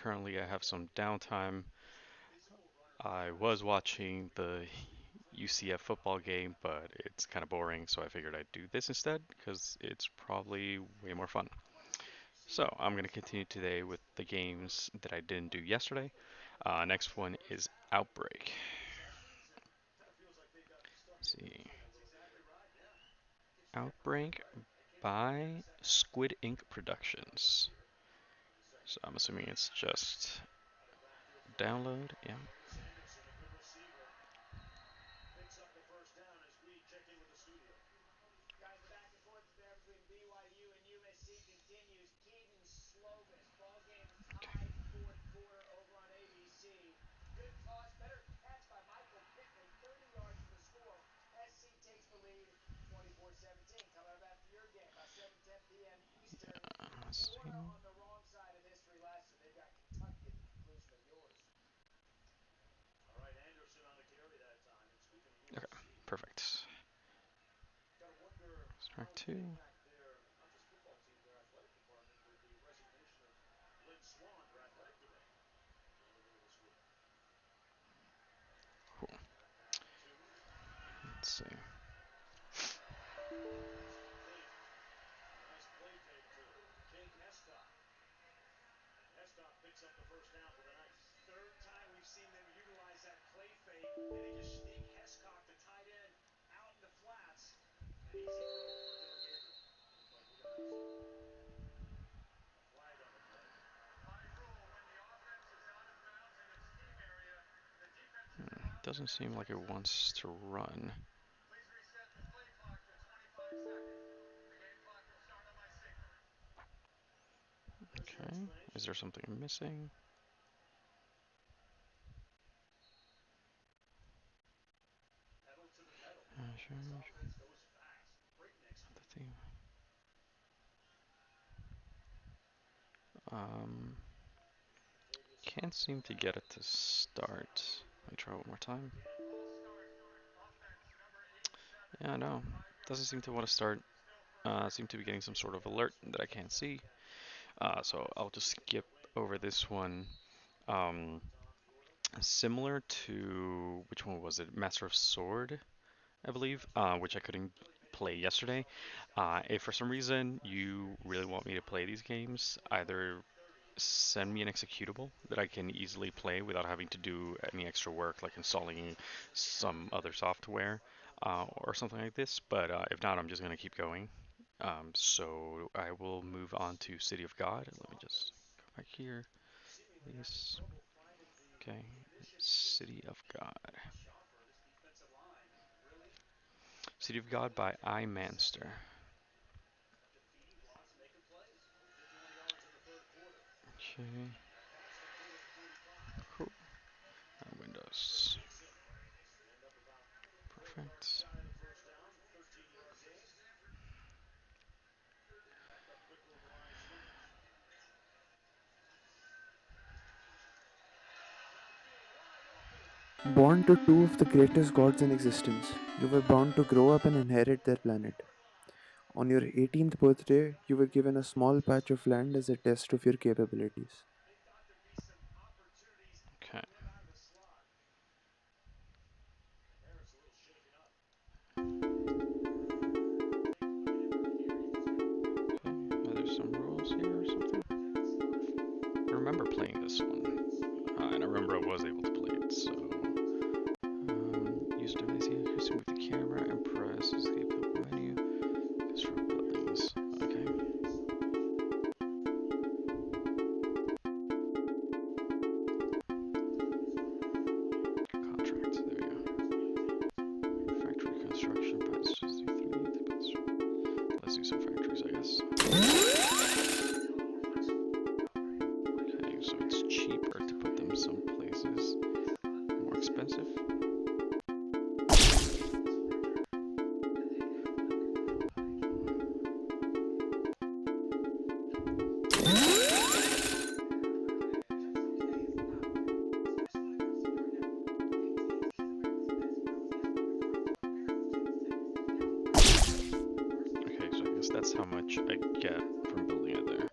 currently I have some downtime. I was watching the UCF football game, but it's kind of boring, so I figured I'd do this instead because it's probably way more fun. So I'm going to continue today with the games that I didn't do yesterday. Next one is Outbreak. Let's see. Outbreak by Squid Ink Productions. So I'm assuming it's just download. Yeah. Let's see. Okay, perfect. Strike two. Cool. Let's see. Doesn't seem like it wants to run. Okay. Is there something I'm missing? Sure. The theme. Um, can't seem to get it to start. Let me try one more time. Yeah, no. Doesn't seem to want to start. Seem to be getting some sort of alert that I can't see. So I'll just skip over this one. Um, Similar to which one was it? Master of Sword, I believe, which I couldn't play yesterday. If for some reason you really want me to play these games, either send me an executable that I can easily play without having to do any extra work, like installing some other software or something like this. But if not, I'm just gonna keep going. So I will move on to City of God. Let me just go back here. This. Okay. City of God. City of God by iManster. Okay. Cool. Windows. Perfect. Born to two of the greatest gods in existence, you were bound to grow up and inherit their planet. On your 18th birthday, you were given a small patch of land as a test of your capabilities. Okay. Okay. There's some rules here or something. I remember playing this one. And I remember I was able to play it, so. Use WASD to move the camera and press escape the menu. Construct buildings. Okay. Contract. There we go. Factory construction. Prices 3. Let's do some factories, I guess. Okay, so it's cheaper to put them some places. More expensive. Okay, so I guess that's how much I get from building it there.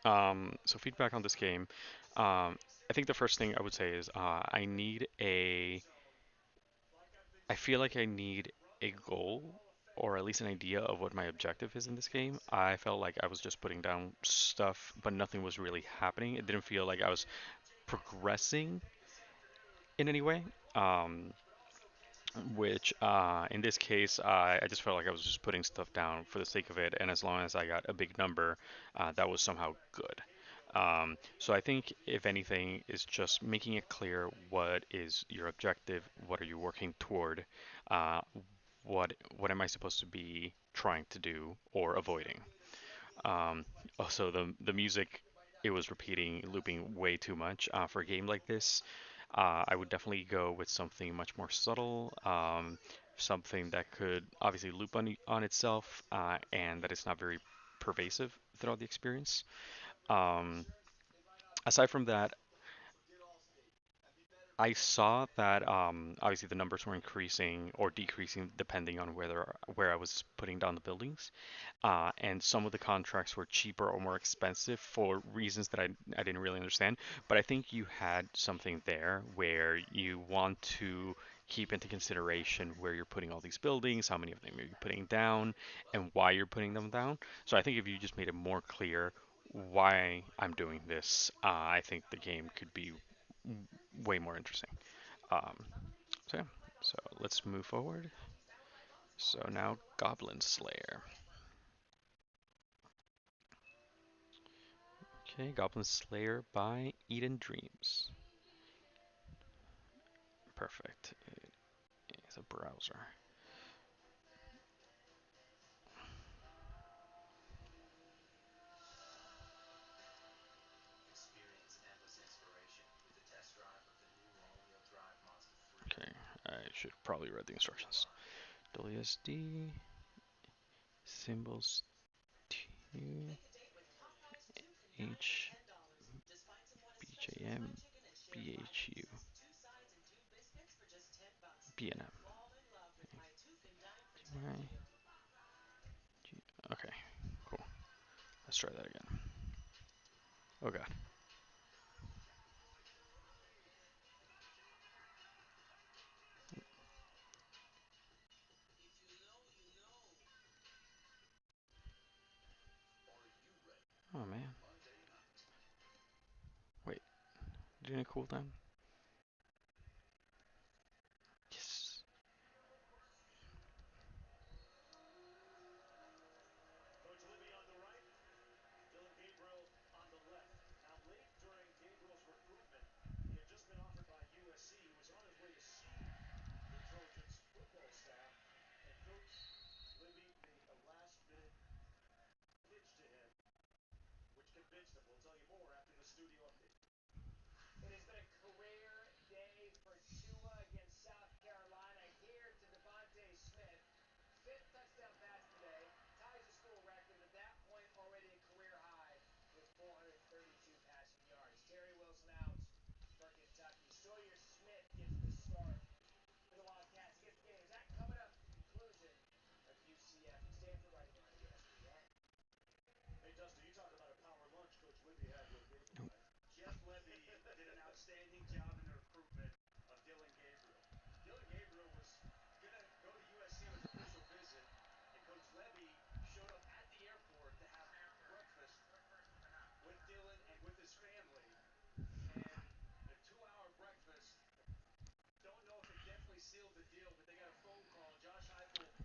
So feedback on this game. I think the first thing I would say is I feel like I need a goal or at least an idea of what my objective is in this game. I felt like I was just putting down stuff, but nothing was really happening. It didn't feel like I was progressing in any way. Um, which in this case, I just felt like I was just putting stuff down for the sake of it, and as long as I got a big number, that was somehow good. So I think if anything is just making it clear what is your objective, what are you working toward, uh, what am I supposed to be trying to do or avoiding. Also, the music, it was repeating, looping way too much for a game like this. I would definitely go with something much more subtle, something that could obviously loop on itself, and that is not very pervasive throughout the experience. Um, Aside from that, I saw that obviously the numbers were increasing or decreasing depending on where I was putting down the buildings, and some of the contracts were cheaper or more expensive for reasons that I didn't really understand. But I think you had something there where you want to keep into consideration where you're putting all these buildings, how many of them you're putting down, and why you're putting them down. So I think if you just made it more clear why I'm doing this, I think the game could be way more interesting. Um, so yeah, so let's move forward. So now Goblin Slayer. Okay, Goblin Slayer by Eden Dreams. Perfect. It's a browser. Okay, I should probably read the instructions. WSD symbols T H BJM BHU BNM. Okay, cool. Let's try that again. Oh god. Oh man. Wait, didn't it cool down? Yes.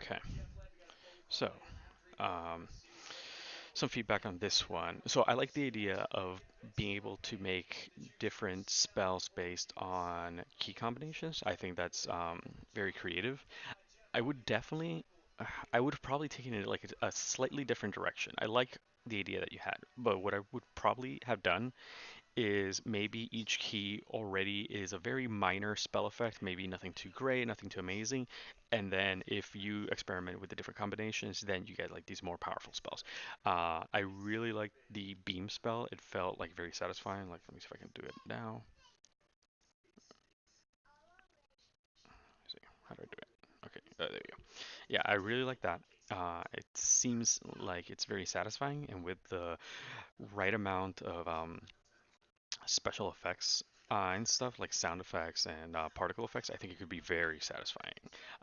Okay. So, um, some feedback on this one. So I like the idea of being able to make different spells based on key combinations. I think that's very creative. I would definitely, I would have probably taken it like a slightly different direction. I like the idea that you had, but what I would probably have done is maybe each key already is a very minor spell effect, maybe nothing too great, nothing too amazing. And then if you experiment with the different combinations, then you get like these more powerful spells. I really like the beam spell. It felt like very satisfying. Like, let me see if I can do it now. Let's see, how do I do it? Okay, there you go. Yeah, I really like that. It seems like it's very satisfying, and with the right amount of special effects and stuff like sound effects and particle effects, I think it could be very satisfying.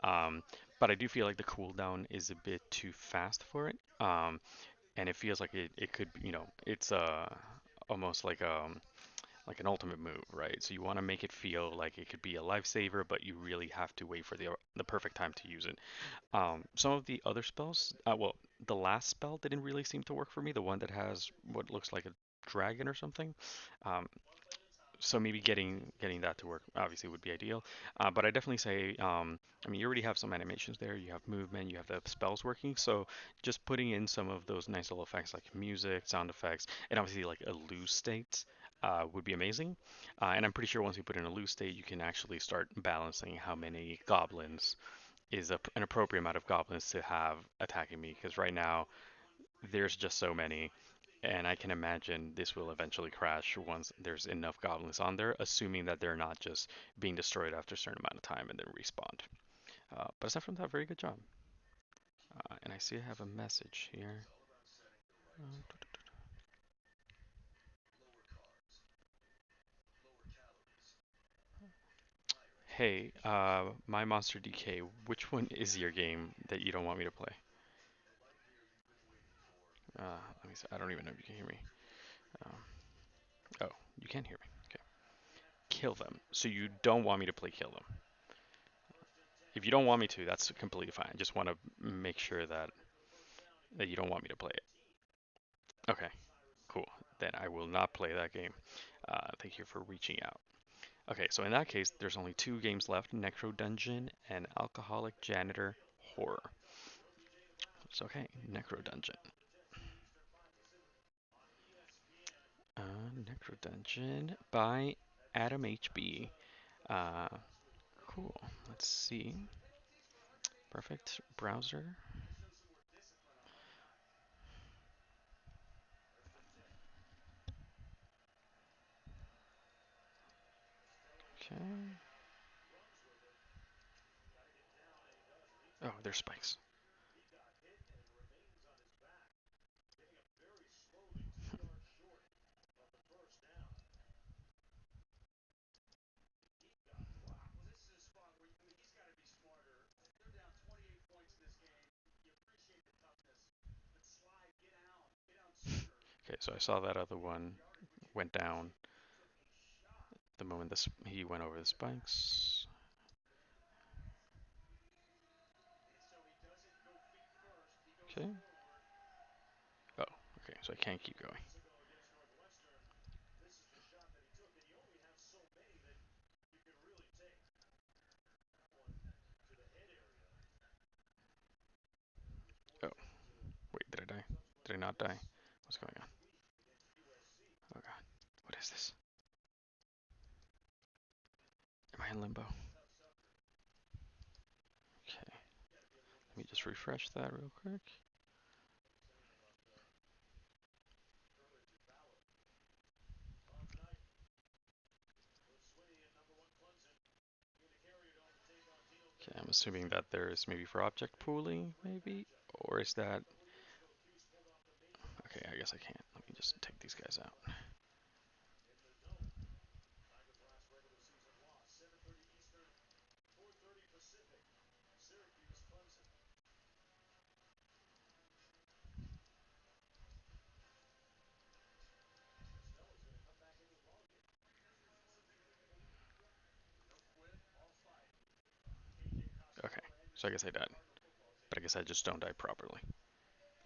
Um, but I do feel like the cooldown is a bit too fast for it, and it feels like it could, it's almost like an ultimate move, right? So you want to make it feel like it could be a lifesaver, but you really have to wait for the perfect time to use it. Some of the other spells, well, the last spell didn't really seem to work for me. The one that has what looks like a dragon or something. Um, so maybe getting that to work obviously would be ideal. But I definitely say, I mean, you already have some animations there. You have movement, you have the spells working. So just putting in some of those nice little effects like music, sound effects, and obviously like a loose state. Would be amazing, and I'm pretty sure once you put in a loose state, you can actually start balancing how many goblins is an appropriate amount of goblins to have attacking me, because right now there's just so many, and I can imagine this will eventually crash once there's enough goblins on there, assuming that they're not just being destroyed after a certain amount of time and then respawned. But aside from that, very good job. And I see I have a message here. Hey, my Monster DK, which one is your game that you don't want me to play? Let me see. I don't even know if you can hear me. Um, oh, you can hear me. Okay. Kill them. So you don't want me to play Kill Them. If you don't want me to, that's completely fine. I just want to make sure that you don't want me to play it. Okay, cool. Then I will not play that game. Thank you for reaching out. Okay, so in that case, there's only two games left: Necro Dungeon and Alcoholic Janitor Horror. So okay, Necro Dungeon. Necro Dungeon by Adam HB. Uh, cool. Let's see. Perfect browser. Okay. Oh, there's spikes. Okay, so I saw that other one went down the moment he went over the spikes. Okay. Oh, okay, so I can't keep going. Oh, wait, did I die? Did I not die? What's going on? Oh god, what is this? Am I in limbo? Okay, let me just refresh that real quick. Okay, I'm assuming that there is maybe for object pooling, maybe? Or is that... Okay, I guess I can't. Let me just take these guys out. Okay, so I guess I died. But I guess I just don't die properly.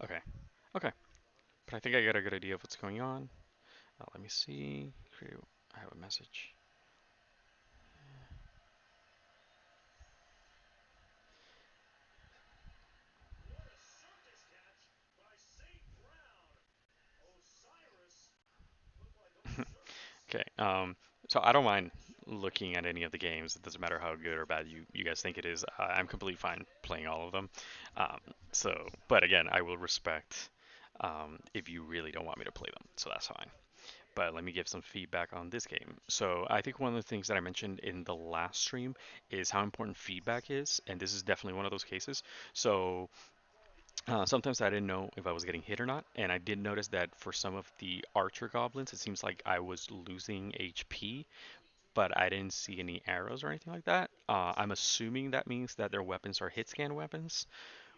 Okay, okay. But I think I got a good idea of what's going on. Let me see. I have a message. Okay. So I don't mind looking at any of the games. It doesn't matter how good or bad you guys think it is. I'm completely fine playing all of them. Um, but again, I will respect if you really don't want me to play them. So that's fine. But let me give some feedback on this game. So I think one of the things that I mentioned in the last stream is how important feedback is, and this is definitely one of those cases. So Sometimes I didn't know if I was getting hit or not, and I did notice that for some of the archer goblins, it seems like I was losing HP, but I didn't see any arrows or anything like that. I'm assuming that means that their weapons are hit scan weapons,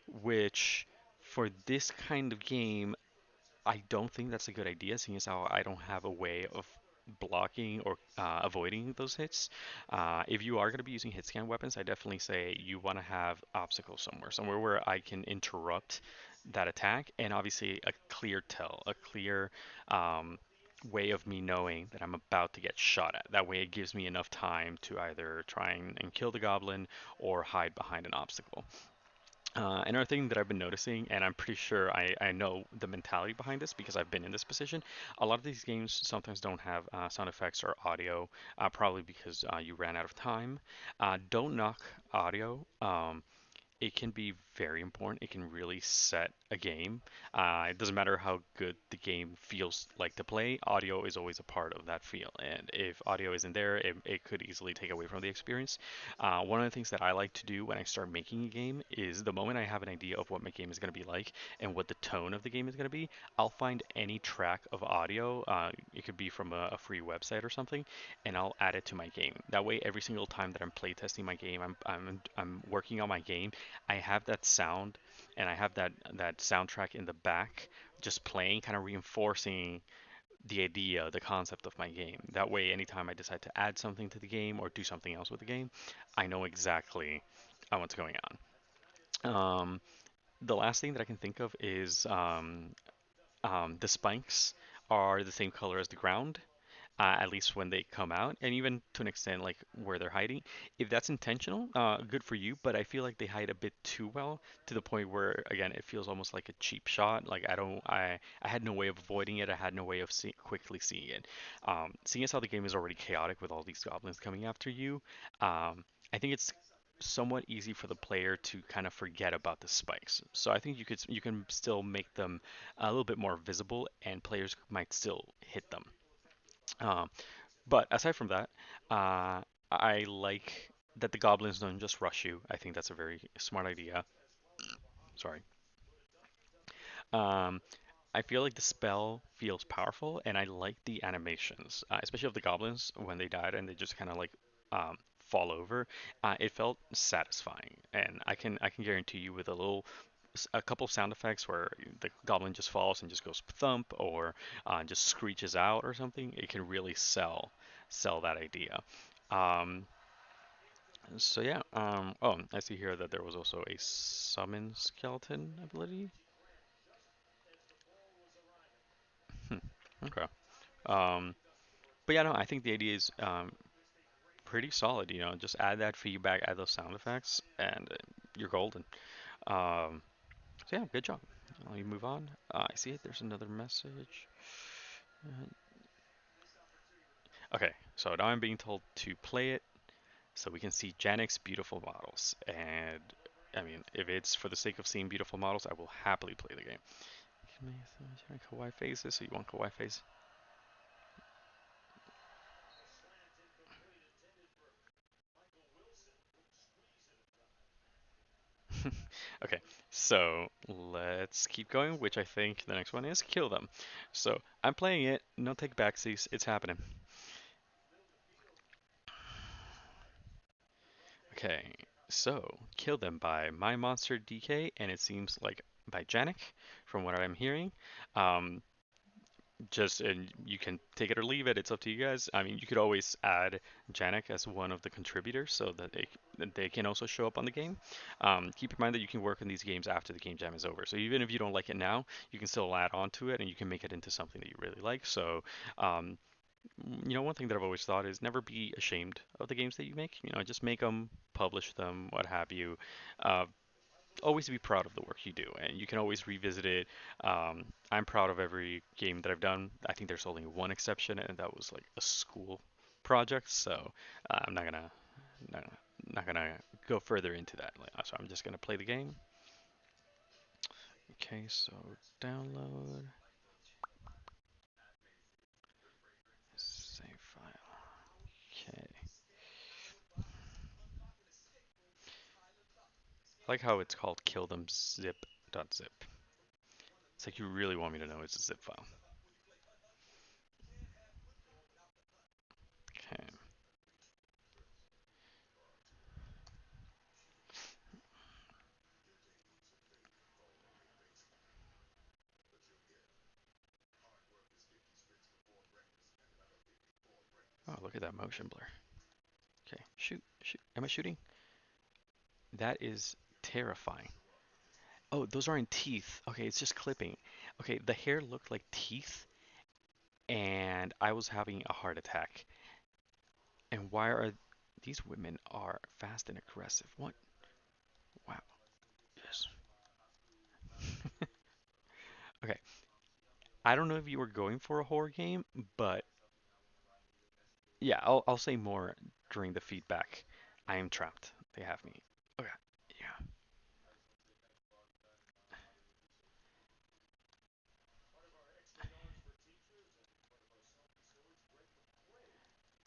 which for this kind of game I don't think that's a good idea, seeing as how I don't have a way of blocking or avoiding those hits. If you are going to be using hit scan weapons, I definitely say you want to have obstacles somewhere, somewhere where I can interrupt that attack, and obviously a clear tell, a clear way of me knowing that I'm about to get shot at. That way, it gives me enough time to either try and kill the goblin or hide behind an obstacle. Another thing that I've been noticing, and I'm pretty sure I know the mentality behind this because I've been in this position, a lot of these games sometimes don't have sound effects or audio, probably because you ran out of time. Don't knock audio. It can be very important. It can really set a game. It doesn't matter how good the game feels like to play, audio is always a part of that feel. And if audio isn't there, it could easily take away from the experience. One of the things that I like to do when I start making a game is the moment I have an idea of what my game is going to be like and what the tone of the game is going to be, I'll find any track of audio. It could be from a free website or something, and I'll add it to my game. That way, every single time that I'm playtesting my game, I'm working on my game. I have that sound and I have that soundtrack in the back just playing, kind of reinforcing the idea, the concept of my game. That way, anytime I decide to add something to the game or do something else with the game, I know exactly what's going on. The last thing that I can think of is the spikes are the same color as the ground, at least when they come out, and even to an extent, like where they're hiding. If that's intentional, good for you. But I feel like they hide a bit too well to the point where, again, it feels almost like a cheap shot. Like I had no way of avoiding it. I had no way of quickly seeing it. Seeing as how the game is already chaotic with all these goblins coming after you, I think it's somewhat easy for the player to kind of forget about the spikes. So I think you can still make them a little bit more visible, and players might still hit them. Um, but aside from that, I like that the goblins don't just rush you. I think that's a very smart idea. Sorry. Um, I feel like the spell feels powerful, and I like the animations, especially of the goblins when they died and they just kind of like fall over. It felt satisfying, and I can guarantee you with a couple of sound effects where the goblin just falls and just goes thump or just screeches out or something, it can really sell that idea. Um, so yeah. Oh, I see here that there was also a summon skeleton ability. Hmm. Okay. Um, but yeah, no, I think the idea is pretty solid. Just add that feedback, add those sound effects, and you're golden. Um, so yeah, good job. Let me move on. I see it. There's another message. Uh, Okay, so now I'm being told to play it so we can see Janek's beautiful models. And I mean, if it's for the sake of seeing beautiful models, I will happily play the game. Kawaii faces, so you want kawaii face? Okay, so let's keep going, which I think the next one is kill them. So I'm playing it, no take backsies, it's happening. Okay, so kill them by My Monster DK, and it seems like by Janek, from what I'm hearing. Um, just and you can take it or leave it. It's up to you guys. I mean, you could always add Janek as one of the contributors so that they can also show up on the game. Keep in mind that you can work on these games after the game jam is over. So even if you don't like it now, you can still add on to it and you can make it into something that you really like. So, um, one thing that I've always thought is never be ashamed of the games that you make. Just make them, publish them, what have you. Uh, Always be proud of the work you do, and you can always revisit it. I'm proud of every game that I've done. I think there's only one exception, and that was like a school project. So I'm not, not gonna go further into that. So I'm just gonna play the game. Okay, so download, save file. Okay, I like how it's called Kill Them Zip. .zip. It's like you really want me to know it's a zip file. Okay. Oh, look at that motion blur. Okay, shoot, shoot. Am I shooting? That is terrifying. Oh, those aren't teeth. Okay, it's just clipping. Okay, the hair looked like teeth, and I was having a heart attack. And why are these women are fast and aggressive? What? Wow. Yes. Okay, I don't know if you were going for a horror game, but yeah, I'll say more during the feedback. I am trapped. They have me. Okay. Yeah.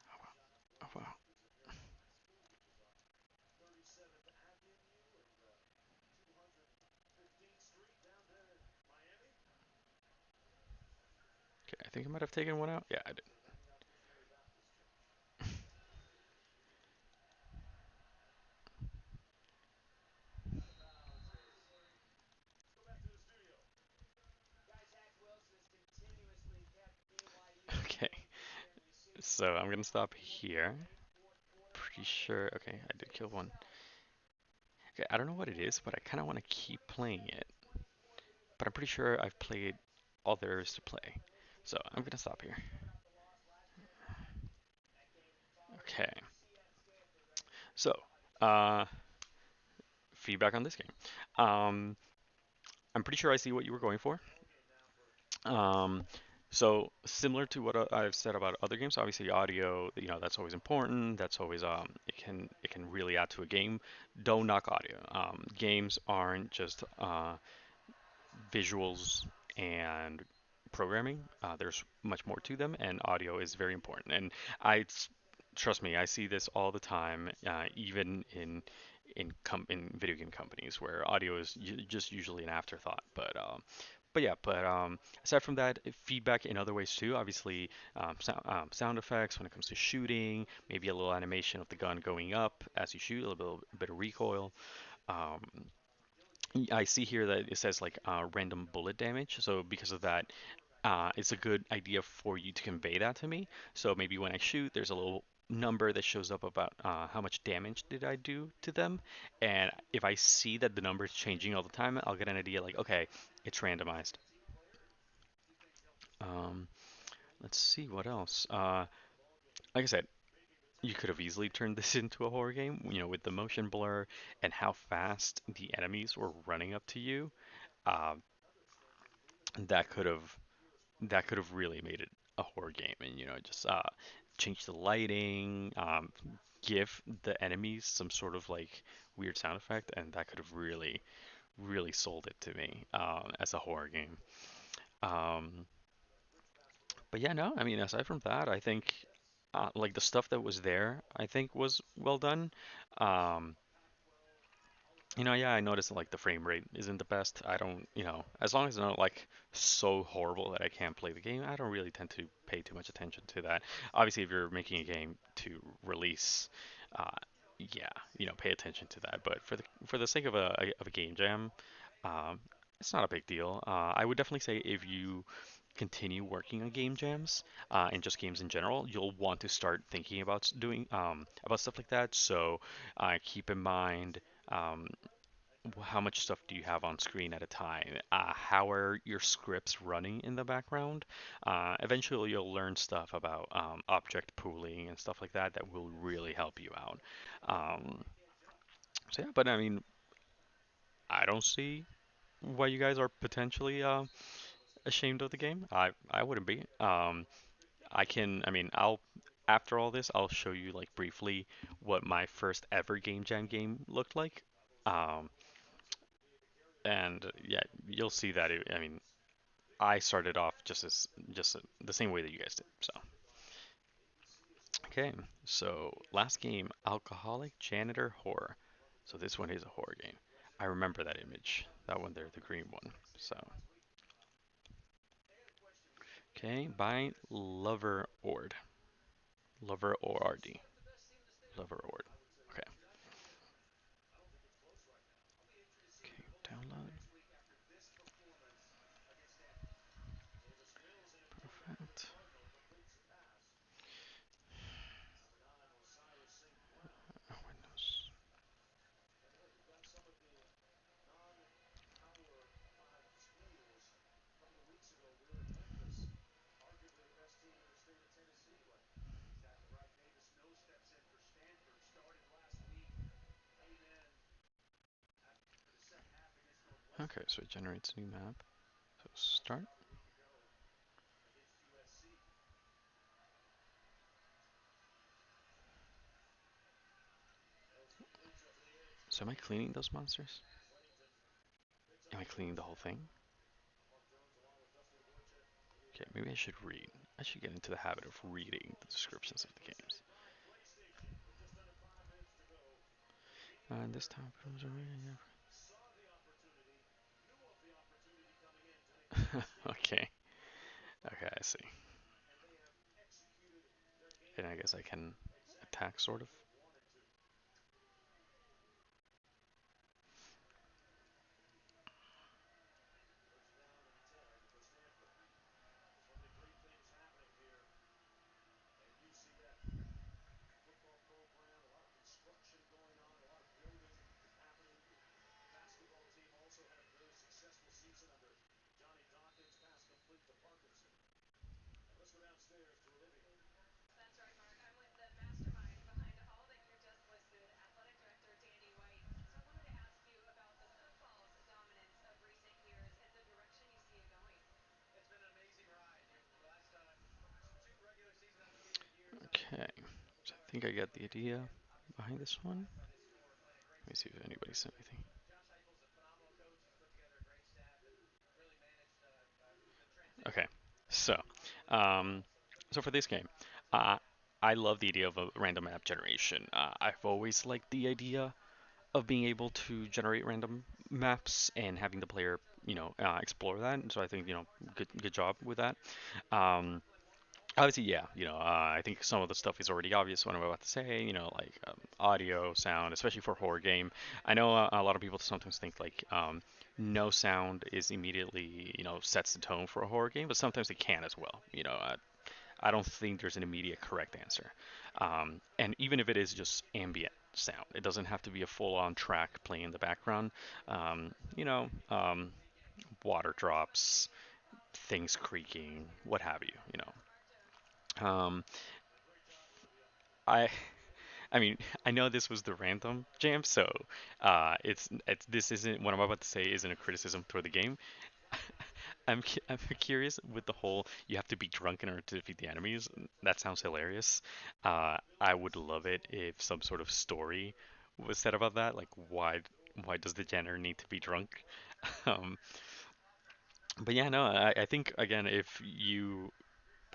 Oh wow. Oh wow. Okay, I think I might have taken one out. Yeah, I did. Okay. So I'm gonna stop here. Pretty sure. Okay, I did kill one. Okay, I don't know what it is, but I kind of want to keep playing it. But I'm pretty sure I've played all there is to play. So I'm gonna stop here. Okay. So, uh, feedback on this game. I'm pretty sure I see what you were going for. Um, so similar to what I've said about other games, obviously audio, that's always important. That's always it can really add to a game. Don't knock audio. Games aren't just visuals and programming. There's much more to them, and audio is very important. And I trust me, I see this all the time, even in video game companies where audio is just usually an afterthought. But aside from that, feedback in other ways too. Obviously, sound effects when it comes to shooting, maybe a little animation of the gun going up as you shoot, a little bit of recoil. Um, I see here that it says like random bullet damage. So because of that, it's a good idea for you to convey that to me. So maybe when I shoot, there's a little number that shows up about how much damage did I do to them. And if I see that the number is changing all the time, I'll get an idea like, okay, it's randomized. Um, let's see what else. Like I said, you could have easily turned this into a horror game, with the motion blur and how fast the enemies were running up to you. Uh, that could have that could have really made it a horror game, and just change the lighting, give the enemies some sort of like weird sound effect, and that could have really, really sold it to me as a horror game. Um, but yeah, no, I mean, aside from that, I think like the stuff that was there, I think was well done. Um, yeah, I noticed like the frame rate isn't the best. I don't, as long as it's not like so horrible that I can't play the game, I don't really tend to pay too much attention to that. Obviously, if you're making a game to release, uh, yeah, pay attention to that. But for the sake of a game jam, um, it's not a big deal. I would definitely say if you continue working on game jams and just games in general, you'll want to start thinking about doing about stuff like that. So keep in mind. Um, how much stuff do you have on screen at a time? How are your scripts running in the background? Eventually, you'll learn stuff about object pooling and stuff like that that will really help you out. Um, so yeah, but I mean, I don't see why you guys are potentially ashamed of the game. I wouldn't be. I mean, after all this, I'll show you like briefly what my first ever Game Jam game looked like. Um, and yeah, you'll see that. I mean, I started off just the same way that you guys did. So okay, so last game, Alcoholic Janitor Horror. So this one is a horror game. I remember that image. that one there, the green one. So, okay, by Lover Ord. Lover ORD. Lover Ord. Okay. Okay, download. Perfect. Windows. Okay, so it generates a new map. So start. So am I cleaning those monsters? Am I cleaning the whole thing? Okay, maybe I should read. I should get into the habit of reading the descriptions of the games. And this time, okay, okay, I see. And I guess I can attack, sort of. Okay, so I think I get the idea behind this one. Let me see if anybody said anything. Okay, so, um, so for this game, uh, I love the idea of a random map generation. I've always liked the idea of being able to generate random maps and having the player, explore that. So I think, good job with that. Um, Obviously, yeah, I think some of the stuff is already obvious what I'm about to say, like audio, sound, especially for a horror game. I know a lot of people sometimes think like no sound is immediately, sets the tone for a horror game, but sometimes it can as well. I don't think there's an immediate correct answer. And even if it is just ambient sound, it doesn't have to be a full-on track playing in the background. Water drops, things creaking, what have you. Um, I I mean, I know this was the random jam, so it's this isn't what I'm about to say isn't a criticism toward the game. I'm curious with the whole you have to be drunk in order to defeat the enemies. That sounds hilarious. I would love it if some sort of story was said about that, like why does the janitor need to be drunk? Um, but yeah, no, I think again if you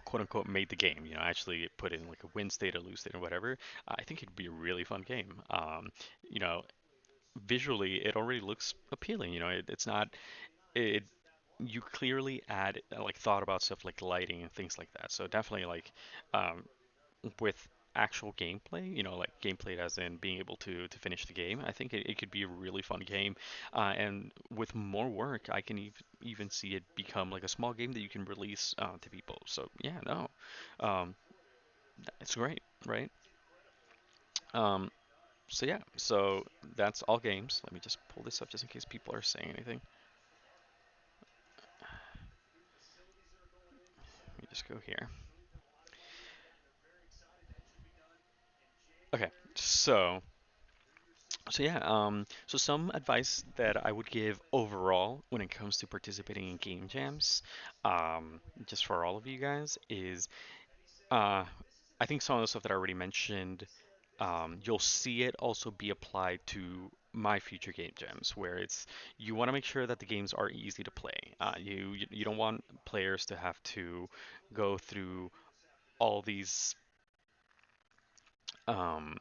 quote unquote made the game, actually put in like a win state or lose state or whatever, I think it'd be a really fun game. You know, Visually it already looks appealing. It's not it. You clearly add like thought about stuff like lighting and things like that. So definitely like um, with actual gameplay, like gameplay as in being able to finish the game, I think it could be a really fun game. And with more work, I can even see it become like a small game that you can release to people. So yeah, no, um, it's great, right? Um, so yeah, so that's all games. Let me just pull this up just in case people are saying anything. Let me just go here. Okay, so yeah, so some advice that I would give overall when it comes to participating in game jams, just for all of you guys, is uh, I think some of the stuff that I already mentioned, you'll see it also be applied to my future game jams, where it's you want to make sure that the games are easy to play. You don't want players to have to go through all these um,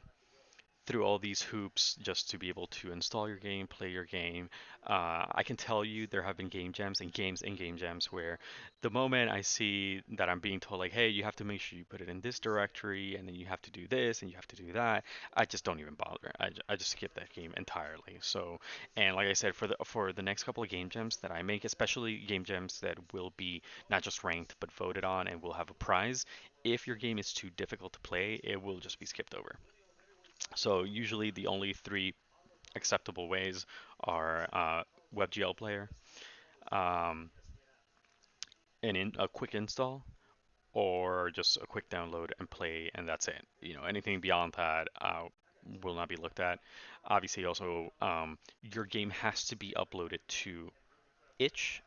through all these hoops just to be able to install your game, play your game. I can tell you there have been game jams and games in game jams where the moment I see that I'm being told like, hey, you have to make sure you put it in this directory and then you have to do this and you have to do that, I just don't even bother. I just skip that game entirely. So, and like I said, for the next couple of game jams that I make, especially game jams that will be not just ranked but voted on and will have a prize, if your game is too difficult to play, it will just be skipped over. So usually the only three acceptable ways are WebGL player, um, a quick install, or just a quick download and play, and that's it. Anything beyond that will not be looked at. Obviously, also your game has to be uploaded to itch,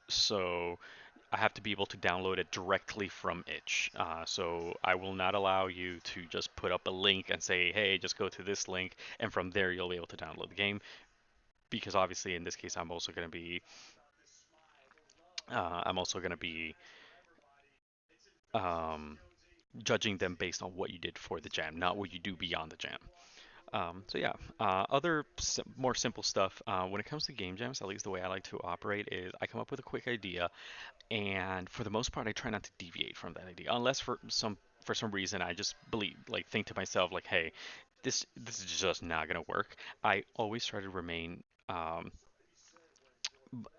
so I have to be able to download it directly from itch. So I will not allow you to just put up a link and say, hey, just go to this link, and from there you'll be able to download the game. Because obviously in this case I'm also going to be um, judging them based on what you did for the jam, not what you do beyond the jam. So yeah, other more simple stuff. When it comes to game jams, at least the way I like to operate is I come up with a quick idea, and for the most part, I try not to deviate from that idea, unless for some reason I just think to myself like, hey, this is just not gonna work. I always try to remain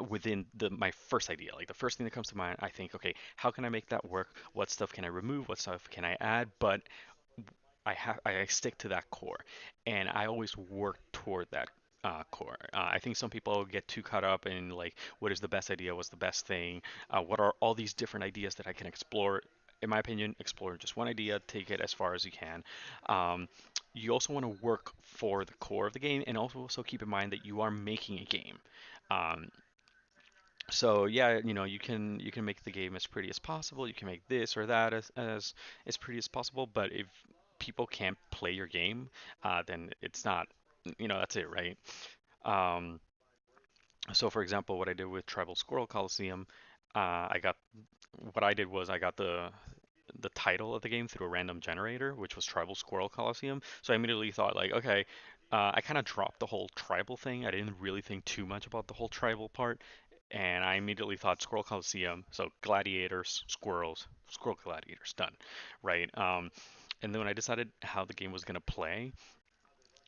within my first idea. Like the first thing that comes to mind, I think, okay, how can I make that work? What stuff can I remove? What stuff can I add? But I stick to that core, and I always work toward that core. I think some people get too caught up in like what is the best idea, what's the best thing, what are all these different ideas that I can explore. In my opinion, explore just one idea, take it as far as you can. Um, you also want to work for the core of the game, and also keep in mind that you are making a game. Um, so yeah, you can make the game as pretty as possible. You can make this or that as pretty as possible. But if people can't play your game, then it's not. That's it, right? Um, so for example, what I did with Tribal Squirrel Coliseum, I got what I did was I got the title of the game through a random generator, which was Tribal Squirrel Coliseum. So I immediately thought like, okay, I kind of dropped the whole tribal thing. I didn't really think too much about the whole tribal part, and I immediately thought Squirrel Coliseum. So gladiators, squirrels, squirrel gladiators, done, right? And then when I decided how the game was gonna play,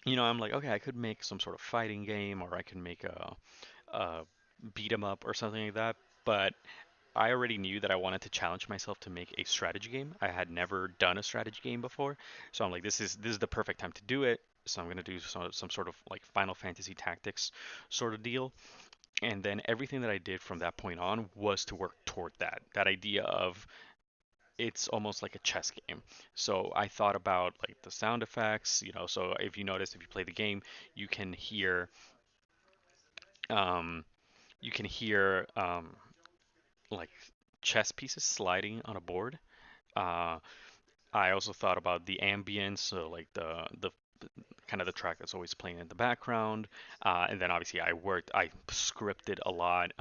I'm like, okay, I could make some sort of fighting game, or I can make a beat 'em up or something like that. But I already knew that I wanted to challenge myself to make a strategy game. I had never done a strategy game before, so I'm like, this is the perfect time to do it. So I'm gonna do some sort of like Final Fantasy Tactics sort of deal. And then everything that I did from that point on was to work toward that idea of it's almost like a chess game. So I thought about like the sound effects, so if you notice, if you play the game, you can hear um, you can hear like chess pieces sliding on a board. Uh, I also thought about the ambience, so like the kind of the track that's always playing in the background, and then obviously I scripted a lot.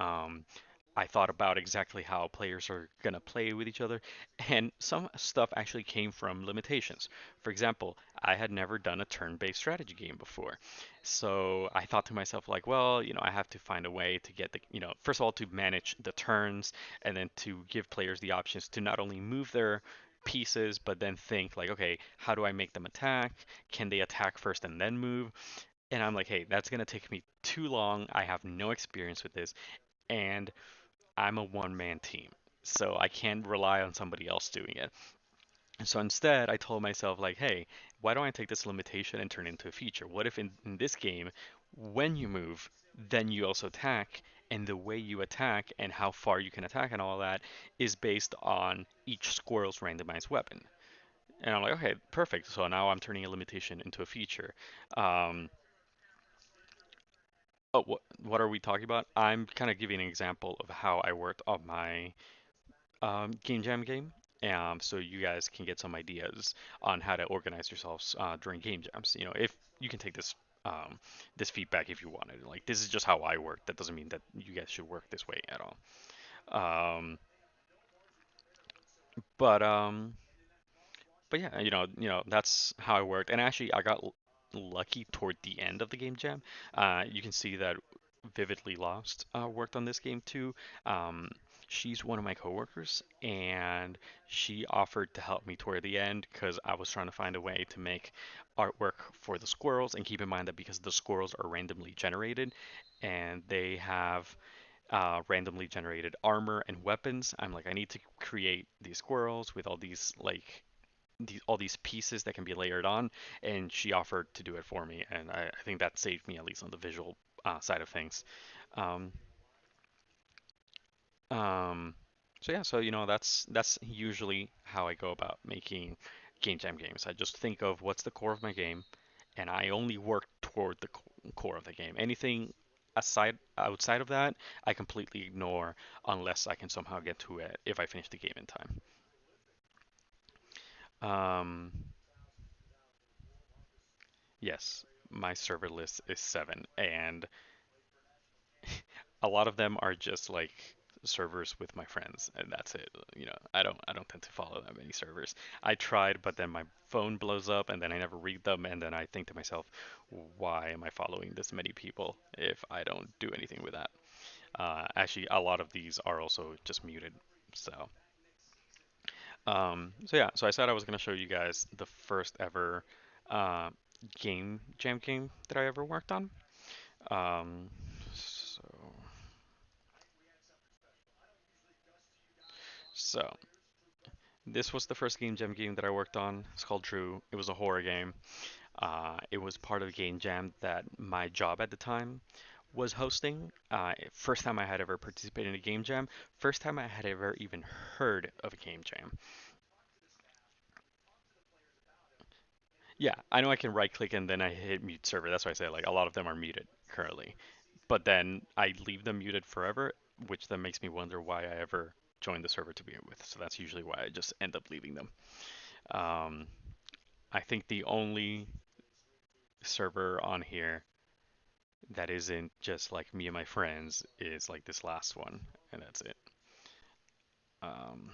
I thought about exactly how players are gonna play with each other, and some stuff actually came from limitations. For example, I had never done a turn-based strategy game before, so I thought to myself like, well, I have to find a way to get first of all to manage the turns, and then to give players the options to not only move their pieces, but then think like, okay, how do I make them attack? Can they attack first and then move? And I'm like, hey, that's gonna take me too long. I have no experience with this, and I'm a one-man team, so I can't rely on somebody else doing it. And so instead, I told myself like, hey, why don't I take this limitation and turn it into a feature? What if in this game, when you move, then you also attack, and the way you attack and how far you can attack and all that is based on each squirrel's randomized weapon. And I'm like, okay, perfect. So now I'm turning a limitation into a feature. Um, oh, what are we talking about? I'm kind of giving an example of how I worked on my game jam game. So you guys can get some ideas on how to organize yourselves during game jams. If you can take this feedback if you wanted. Like this is just how I work. That doesn't mean that you guys should work this way at all. Um, but um, but yeah, that's how I worked. And actually, I got lucky toward the end of the game jam. You can see that Vividly Lost worked on this game too. Um, she's one of my coworkers, and she offered to help me toward the end because I was trying to find a way to make artwork for the squirrels. And keep in mind that because the squirrels are randomly generated, and they have randomly generated armor and weapons, I'm like, I need to create these squirrels with all these all these pieces that can be layered on, and she offered to do it for me, and I think that saved me at least on the visual side of things. Um, um, so yeah, so that's usually how I go about making game jam games. I just think of what's the core of my game, and I only work toward the core of the game. Anything outside of that, I completely ignore unless I can somehow get to it if I finish the game in time. Um, yes, my server list is 7, and a lot of them are just like servers with my friends, and that's it. I don't tend to follow that many servers. I tried, but then my phone blows up, and then I never read them, and then I think to myself, why am I following this many people if I don't do anything with that? Actually, a lot of these are also just muted. So yeah, so I said I was gonna show you guys the first ever uh, game jam game that I ever worked on. Um, so so this was the first game jam game that I worked on. It's called Drew. It was a horror game. It was part of a game jam that my job at the time was hosting. First time I had ever participated in a game jam. First time I had ever even heard of a game jam. Yeah, I know I can right click and then I hit mute server. That's why I say like a lot of them are muted currently. But then I leave them muted forever, which then makes me wonder why I ever joined the server to begin with. So that's usually why I just end up leaving them. Um, I think the only server on here that isn't just like me and my friends is like this last one, and that's it. Um,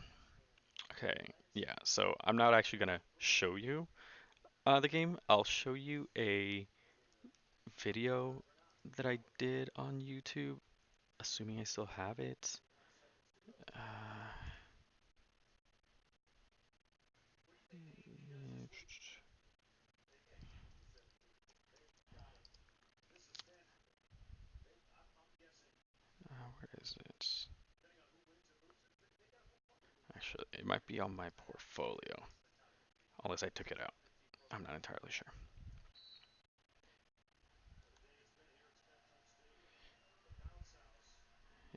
okay, yeah. So I'm not actually gonna show you the game. I'll show you a video that I did on YouTube, assuming I still have it. Where is it? Actually, it might be on my portfolio, unless I took it out. I'm not entirely sure.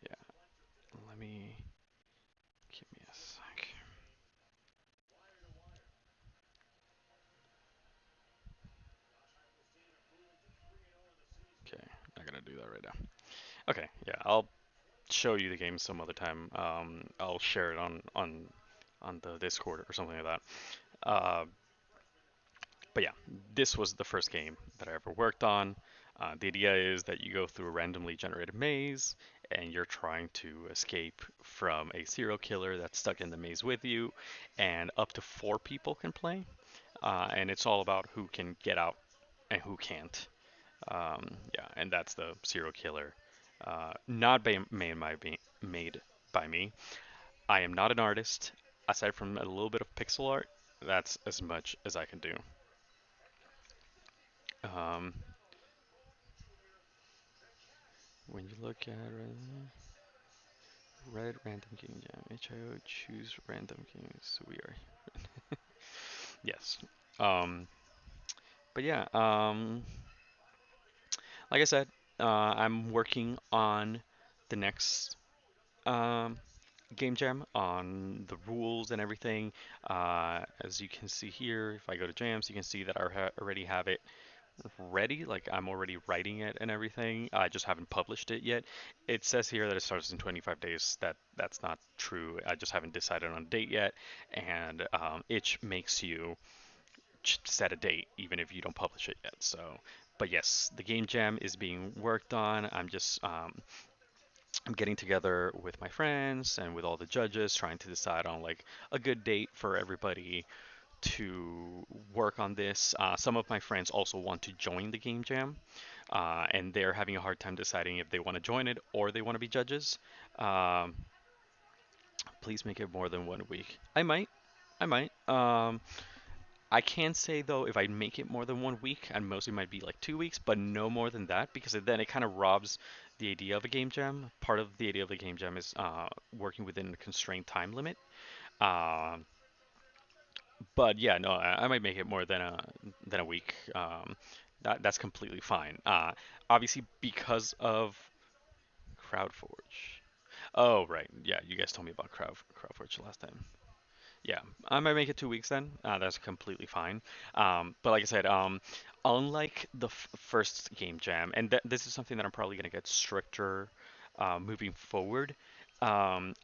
Yeah, let me give me a sec. Okay, not gonna do that right now. Okay, yeah, I'll show you the game some other time. I'll share it on the Discord or something like that. But yeah, this was the first game that I ever worked on. The idea is that you go through a randomly generated maze and you're trying to escape from a serial killer that's stuck in the maze with you, and up to 4 people can play. And it's all about who can get out and who can't. Yeah, and that's the serial killer. Not made by me. I am not an artist. Aside from a little bit of pixel art, that's as much as I can do. Um, when you look at Red Random Game Jam, HIO choose random games. We are yes. Um, but yeah, like I said, I'm working on the next um, game jam on the rules and everything. As you can see here, if I go to jams, you can see that I already have it ready. Like I'm already writing it and everything. I just haven't published it yet. It says here that it starts in 25 days. That's not true. I just haven't decided on a date yet, and itch makes you set a date even if you don't publish it yet. So, but yes, the game jam is being worked on. I'm getting together with my friends and with all the judges, trying to decide on like a good date for everybody to work on this. Some of my friends also want to join the game jam, and they're having a hard time deciding if they want to join it or they want to be judges. Um, please make it more than 1 week. I might. I might. I can say though, if I make it more than 1 week, and mostly might be like 2 weeks, but no more than that, because then it kind of robs the idea of a game jam. Part of the idea of the game jam is working within a constrained time limit. Um, but yeah, no, I might make it more than a week. That's completely fine. Obviously because of CrowdForge. Oh right, yeah, you guys told me about CrowdForge last time. Yeah, I might make it 2 weeks then. That's completely fine. But like I said, unlike the first game jam, and this is something that I'm probably gonna get stricter moving forward. I'm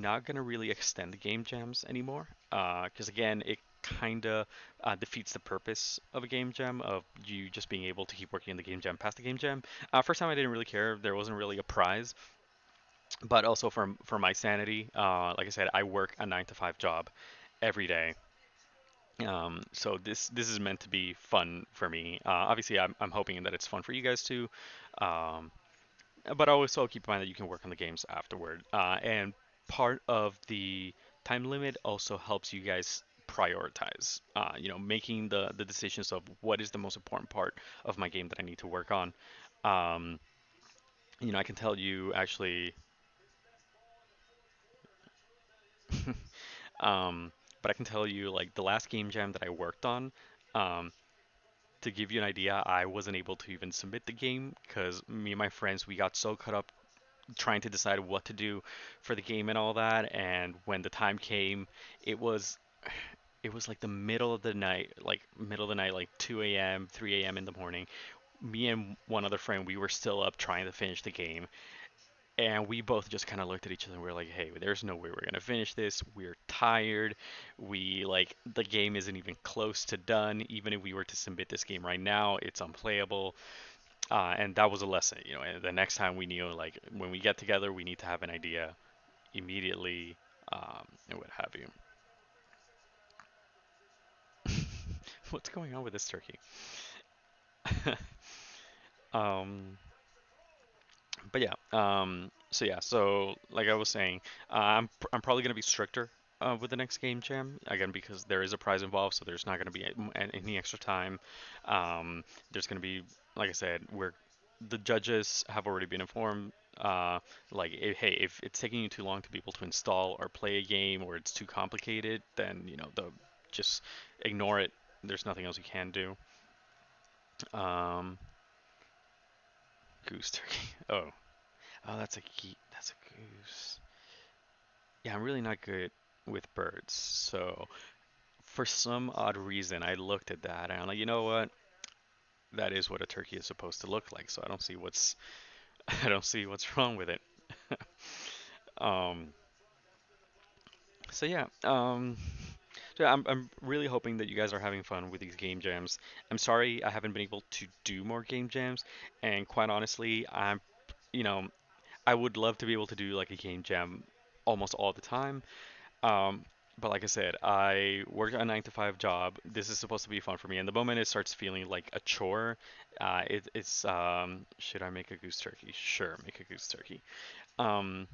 not gonna really extend the game jams anymore, because again, it kind of defeats the purpose of a game jam of you just being able to keep working in the game jam past the game jam. First time I didn't really care. There wasn't really a prize, but also for my sanity, like I said, I work a 9 to 5 job every day. So this is meant to be fun for me. Obviously, I'm hoping that it's fun for you guys too. Um, but also keep in mind that you can work on the games afterward. And part of the time limit also helps you guys prioritize. Making the decisions of what is the most important part of my game that I need to work on. Um, I can tell you actually. um, but I can tell you like the last game jam that I worked on. Um, to give you an idea, I wasn't able to even submit the game because me and my friends we got so caught up trying to decide what to do for the game and all that. And when the time came, it was it was like the middle of the night, like 2 a.m., 3 a.m. in the morning. Me and one other friend, we were still up trying to finish the game. And we both just kind of looked at each other and we are like, hey, there's no way we're going to finish this. We're tired. The game isn't even close to done. Even if we were to submit this game right now, it's unplayable. And that was a lesson, and the next time we knew, like, when we get together, we need to have an idea immediately, and what have you. What's going on with this turkey? um, but yeah, so like I was saying, I'm probably gonna be stricter with the next game jam again because there is a prize involved, so there's not gonna be any extra time. There's gonna be, like I said, where the judges have already been informed. Like, hey, if it's taking you too long to be able to install or play a game, or it's too complicated, then just ignore it. There's nothing else you can do. Um, Goose turkey. Oh, that's a goose. Yeah, I'm really not good with birds. So for some odd reason, I looked at that and I'm like, you know what? That is what a turkey is supposed to look like. So I don't see what's I don't see what's wrong with it. Um, so yeah, so I'm really hoping that you guys are having fun with these game jams. I'm sorry I haven't been able to do more game jams, and quite honestly, you know, I would love to be able to do like a game jam almost all the time. Um, but like I said, I work a 9 to 5 job. This is supposed to be fun for me, and the moment it starts feeling like a chore, it's should I make a goose turkey? Sure, make a goose turkey. Um,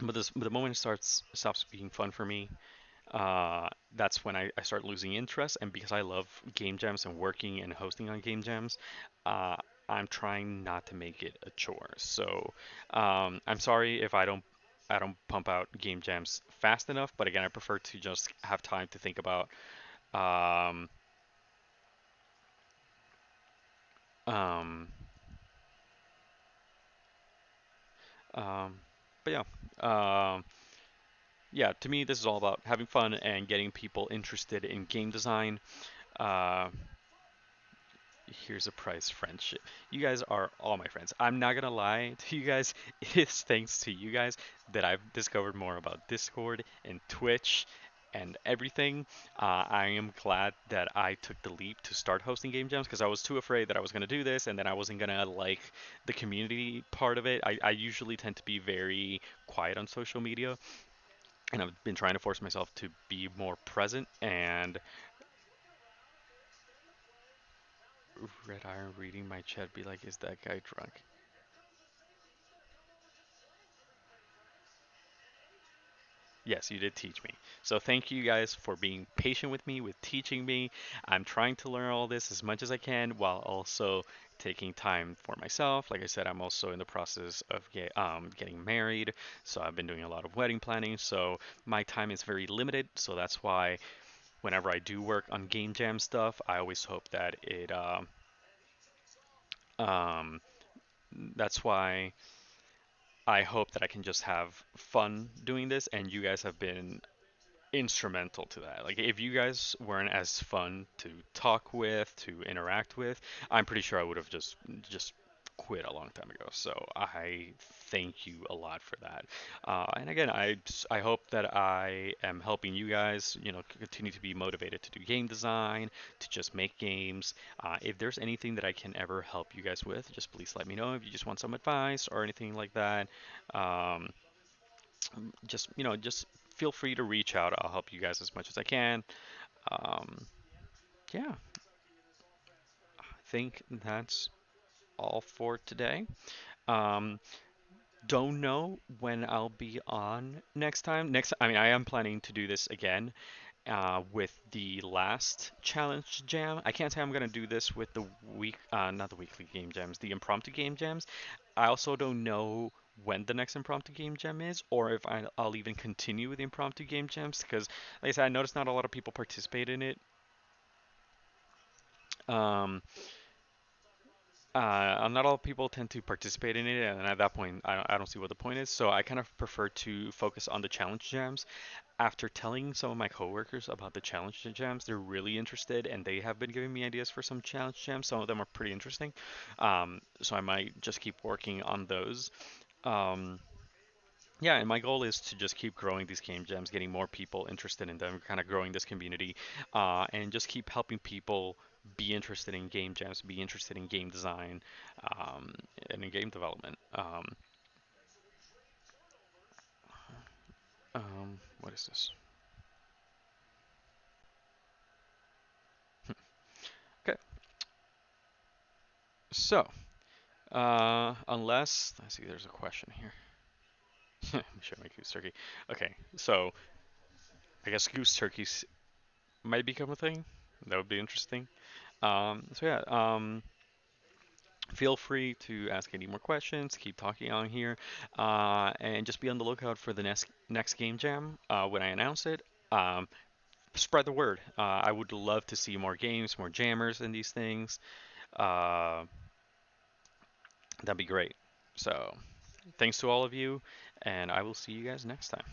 but the moment it stops being fun for me, that's when I start losing interest. And because I love game jams and working and hosting on game jams, uh, I'm trying not to make it a chore. So I'm sorry if I don't pump out game jams fast enough. But again, I prefer to just have time to think about. Um, um, um, but yeah. Yeah, to me, this is all about having fun and getting people interested in game design. Uh, Here's a prize friendship. You guys are all my friends. I'm not gonna lie to you guys. It's thanks to you guys that I've discovered more about Discord and Twitch and everything. I am glad that I took the leap to start hosting game jams because I was too afraid that I was gonna do this and then I wasn't gonna like the community part of it. I usually tend to be very quiet on social media, and I've been trying to force myself to be more present. And Red Iron reading my chat be like, is that guy drunk? Yes, you did teach me. So thank you guys for being patient with me, with teaching me. I'm trying to learn all this as much as I can while also taking time for myself. Like I said, I'm also in the process of getting married, so I've been doing a lot of wedding planning. So my time is very limited. So that's why whenever I do work on game jam stuff, I always hope that um, that's why I hope that I can just have fun doing this, and you guys have been instrumental to that. Like if you guys weren't as fun to talk with, to interact with, I'm pretty sure I would have just quit a long time ago. So I thank you a lot for that. And again, I hope that I am helping you guys, continue to be motivated to do game design, to just make games. If there's anything that I can ever help you guys with, just please let me know. If you just want some advice or anything like that, um, just feel free to reach out. I'll help you guys as much as I can. Um, yeah, I think that's all for today. Um, don't know when I'll be on next time. I mean, I am planning to do this again with the last challenge jam. I can't say I'm gonna do this with the not the weekly game jams, the impromptu game jams. I also don't know when the next impromptu game jam is, or if I'll even continue with the impromptu game jams, because, like I said, I noticed not a lot of people Um, not all people tend to participate in it, and at that point, I don't see what the point is. So I kind of prefer to focus on the challenge jams. After telling some of my coworkers about the challenge jams, they're really interested, and they have been giving me ideas for some challenge jams. Some of them are pretty interesting, so I might just keep working on those. Um, yeah, and my goal is to just keep growing these game jams, getting more people interested in them, kind of growing this community, and just keep helping people be interested in game jams, be interested in game design, um, and in game development. What is this? Okay, so unless I see, there's a question here. Should I make goose turkey? Okay, so I guess goose turkeys might become a thing. That would be interesting. So yeah, feel free to ask any more questions, keep talking on here, and just be on the lookout for the next game jam when I announce it. Um, Spread the word. I would love to see more games, more jammers in these things. Uh, that'd be great. So, thanks to all of you, and I will see you guys next time.